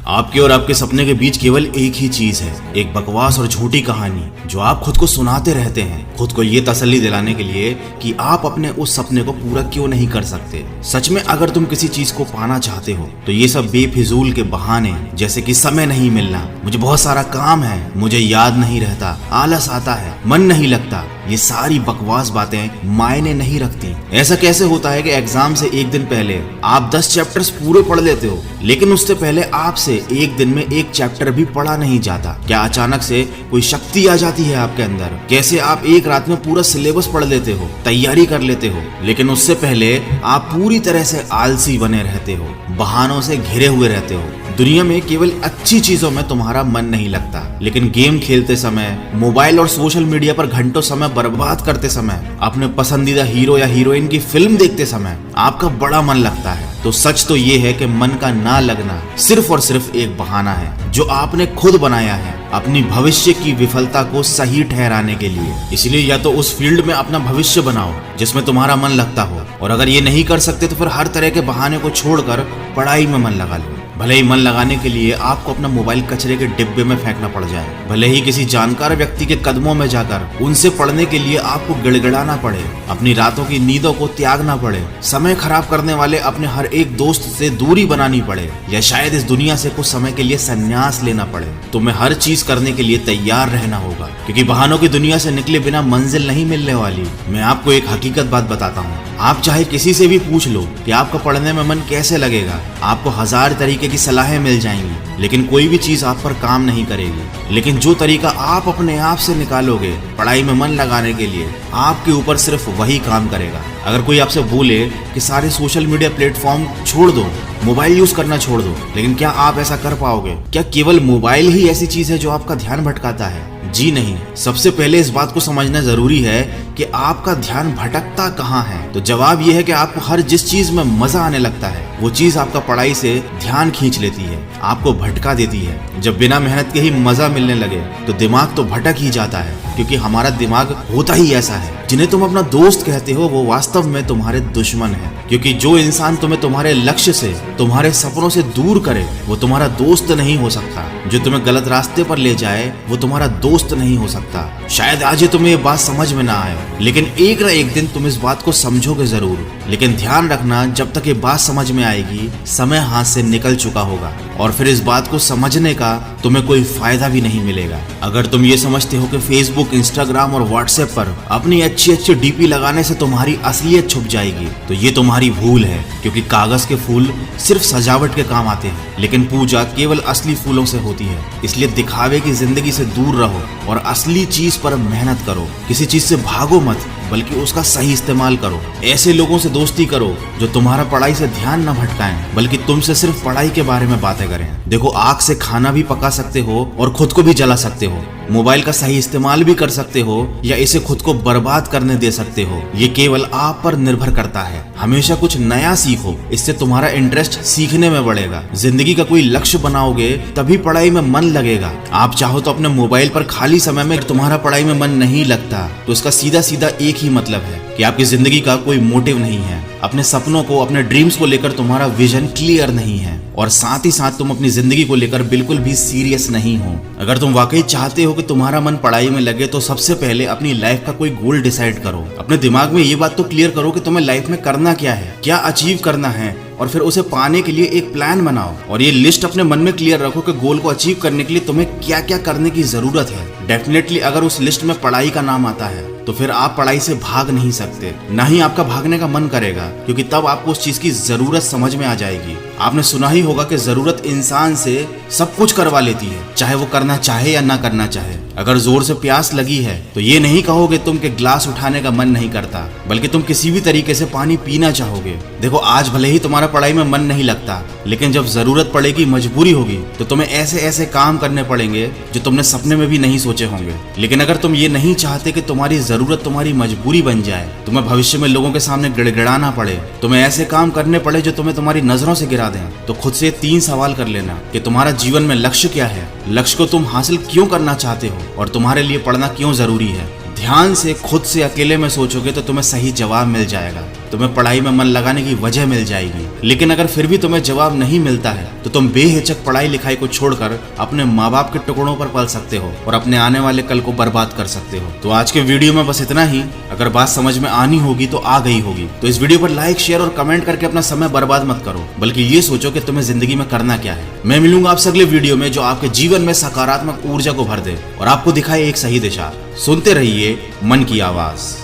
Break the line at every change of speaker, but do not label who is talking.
आपके और आपके सपने के बीच केवल एक ही चीज है, एक बकवास और झूठी कहानी जो आप खुद को सुनाते रहते हैं, खुद को ये तसल्ली दिलाने के लिए कि आप अपने उस सपने को पूरा क्यों नहीं कर सकते। सच में अगर तुम किसी चीज को पाना चाहते हो तो ये सब बेफिजूल के बहाने, जैसे कि समय नहीं मिलना, मुझे बहुत सारा काम है, मुझे याद नहीं रहता, आलस आता है, मन नहीं लगता, ये सारी बकवास बातें मायने नहीं रखती। ऐसा कैसे होता है कि एग्जाम से एक दिन पहले आप 10 चैप्टर्स पूरे पढ़ लेते हो, लेकिन उससे पहले आपसे एक दिन में एक चैप्टर भी पढ़ा नहीं जाता? क्या अचानक से कोई शक्ति आ जाती है आपके अंदर? कैसे आप एक रात में पूरा सिलेबस पढ़ लेते हो, तैयारी कर लेते हो, लेकिन उससे पहले आप पूरी तरह से आलसी बने रहते हो, बहानों से घिरे हुए रहते हो। दुनिया में केवल अच्छी चीजों में तुम्हारा मन नहीं लगता, लेकिन गेम खेलते समय, मोबाइल और सोशल मीडिया पर घंटों समय बर्बाद करते समय, अपने पसंदीदा हीरो या हीरोइन की फिल्म देखते समय आपका बड़ा मन लगता है। तो सच तो ये है कि मन का ना लगना सिर्फ और सिर्फ एक बहाना है जो आपने खुद बनाया है अपनी भविष्य की विफलता को सही ठहराने के लिए। इसलिए या तो उस फील्ड में अपना भविष्य बनाओ जिसमें तुम्हारा मन लगता हो, और अगर ये नहीं कर सकते तो फिर हर तरह के बहाने को छोड़कर पढ़ाई में मन लगा लो। भले ही मन लगाने के लिए आपको अपना मोबाइल कचरे के डिब्बे में फेंकना पड़ जाए, भले ही किसी जानकार व्यक्ति के कदमों में जाकर उनसे पढ़ने के लिए आपको गिड़गिड़ाना पड़े, अपनी रातों की नींदों को त्यागना पड़े, समय खराब करने वाले अपने हर एक दोस्त से दूरी बनानी पड़े, या शायद इस दुनिया से कुछ समय के लिए संन्यास लेना पड़े, तुम्हें हर चीज करने के लिए तैयार रहना होगा, क्योंकि बहानों की दुनिया से निकले बिना मंजिल नहीं मिलने वाली। मैं आपको एक हकीकत बात बताता हूँ, आप चाहे किसी से भी पूछ लो कि आपको पढ़ने में मन कैसे लगेगा, आपको 1000 तरीके की सलाहें मिल जाएंगी, लेकिन कोई भी चीज आप पर काम नहीं करेगी। लेकिन जो तरीका आप अपने आप से निकालोगे पढ़ाई में मन लगाने के लिए, आपके ऊपर सिर्फ वही काम करेगा। अगर कोई आपसे बोले कि सारे सोशल मीडिया प्लेटफॉर्म छोड़ दो, मोबाइल यूज करना छोड़ दो, लेकिन क्या आप ऐसा कर पाओगे? क्या केवल मोबाइल ही ऐसी चीज है जो आपका ध्यान भटकाता है? जी नहीं। सबसे पहले इस बात को समझना जरूरी है कि आपका ध्यान भटकता कहाँ है। तो जवाब यह है कि आपको हर जिस चीज में मजा आने लगता है वो चीज आपका पढ़ाई से ध्यान खींच लेती है, आपको भटका देती है। जब बिना मेहनत के ही मजा मिलने लगे तो दिमाग तो भटक ही जाता है, क्योंकि हमारा दिमाग होता ही ऐसा है। जिन्हें तुम अपना दोस्त कहते हो वो वास्तव में तुम्हारे दुश्मन है, क्योंकि जो इंसान तुम्हें तुम्हारे लक्ष्य से, तुम्हारे सपनों से दूर करे वो तुम्हारा दोस्त नहीं हो सकता। जो तुम्हें गलत रास्ते पर ले जाए वो तुम्हारा दोस्त नहीं हो सकता। शायद आज ही तुम्हें ये बात समझ में ना आए, लेकिन एक न एक दिन तुम इस बात को समझोगे जरूर। लेकिन ध्यान रखना, जब तक ये बात समझ में आएगी समय हाथ से निकल चुका होगा, और फिर इस बात को समझने का तुम्हें कोई फायदा भी नहीं मिलेगा। अगर तुम ये समझते हो कि फेसबुक, इंस्टाग्राम और व्हाट्सएप पर अपनी अच्छी अच्छी डीपी लगाने से तुम्हारी असलियत छुप जाएगी, तो ये तुम्हारी भूल है, क्योंकि कागज के फूल सिर्फ सजावट के काम आते हैं, लेकिन पूजा केवल असली फूलों से होती है। इसलिए दिखावे की जिंदगी से दूर रहो और असली चीज पर मेहनत करो। किसी चीज से भागो मत, बल्कि उसका सही इस्तेमाल करो। ऐसे लोगों से दोस्ती करो जो तुम्हारा पढ़ाई से ध्यान न भटकाएं, बल्कि तुमसे सिर्फ पढ़ाई के बारे में बातें करें। देखो, आग से खाना भी पका सकते हो और खुद को भी जला सकते हो। मोबाइल का सही इस्तेमाल भी कर सकते हो या इसे खुद को बर्बाद करने दे सकते हो। ये केवल आप पर निर्भर करता है। हमेशा कुछ नया सीखो, इससे तुम्हारा इंटरेस्ट सीखने में बढ़ेगा। जिंदगी का कोई लक्ष्य बनाओगे तभी पढ़ाई में मन लगेगा। आप चाहो तो अपने मोबाइल पर खाली समय में तुम्हारा पढ़ाई में मन नहीं लगता तो उसका सीधा सीधा एक ही मतलब है कि आपकी जिंदगी का कोई मोटिव नहीं है। अपने सपनों को, अपने ड्रीम्स को लेकर तुम्हारा विजन क्लियर नहीं है, और साथ ही साथ तुम अपनी जिंदगी को लेकर बिल्कुल भी सीरियस नहीं हो। अगर तुम वाकई चाहते हो कि तुम्हारा मन पढ़ाई में लगे तो सबसे पहले अपनी लाइफ का कोई गोल डिसाइड करो। अपने दिमाग में ये बात तो क्लियर करो कि तुम्हें लाइफ में करना क्या है, क्या अचीव करना है, और फिर उसे पाने के लिए एक प्लान बनाओ। और ये लिस्ट अपने मन में क्लियर रखो कि गोल को अचीव करने के लिए तुम्हें क्या क्या करने की जरूरत है। डेफिनेटली अगर उस लिस्ट में पढ़ाई का नाम आता है तो फिर आप पढ़ाई से भाग नहीं सकते, ना ही आपका भागने का मन करेगा, क्योंकि तब आपको उस चीज की जरूरत समझ में आ जाएगी। आपने सुना ही होगा कि जरूरत इंसान से सब कुछ करवा लेती है, चाहे वो करना चाहे या ना करना चाहे। अगर जोर से प्यास लगी है तो ये नहीं कहोगे तुम कि ग्लास उठाने का मन नहीं करता, बल्कि तुम किसी भी तरीके से पानी पीना चाहोगे। देखो, आज भले ही तुम्हारा पढ़ाई में मन नहीं लगता, लेकिन जब जरूरत पड़ेगी, मजबूरी होगी, तो तुम्हें ऐसे ऐसे काम करने पड़ेंगे जो तुमने सपने में भी नहीं सोचे होंगे। लेकिन अगर तुम ये नहीं चाहते कि तुम्हारी जरूरत तुम्हारी मजबूरी बन जाए, तुम्हें भविष्य में लोगों के सामने गिड़गिड़ाना पड़े, तुम्हें ऐसे काम करने पड़े जो तुम्हें तुम्हारी नजरों से गिरा दें, तो खुद से 3 सवाल कर लेना कि तुम्हारा जीवन में लक्ष्य क्या है, लक्ष्य को तुम हासिल क्यों करना चाहते हो, और तुम्हारे लिए पढ़ना क्यों जरूरी है। ध्यान से खुद से अकेले में सोचोगे तो तुम्हें सही जवाब मिल जाएगा, तुम्हें पढ़ाई में मन लगाने की वजह मिल जाएगी। लेकिन अगर फिर भी तुम्हें जवाब नहीं मिलता है तो तुम बेहिचक पढ़ाई लिखाई को छोड़कर अपने माँ बाप के टुकड़ों पर पल सकते हो और अपने आने वाले कल को बर्बाद कर सकते हो। तो आज के वीडियो में बस इतना ही। अगर बात समझ में आनी होगी तो आ गई होगी, तो इस वीडियो पर लाइक शेयर और कमेंट करके अपना समय बर्बाद मत करो, बल्कि ये सोचो कि तुम्हें जिंदगी में करना क्या है। मैं मिलूंगा आपसे अगले वीडियो में जो आपके जीवन में सकारात्मक ऊर्जा को भर दे और आपको दिखाए एक सही दिशा। सुनते रहिए मन की आवाज।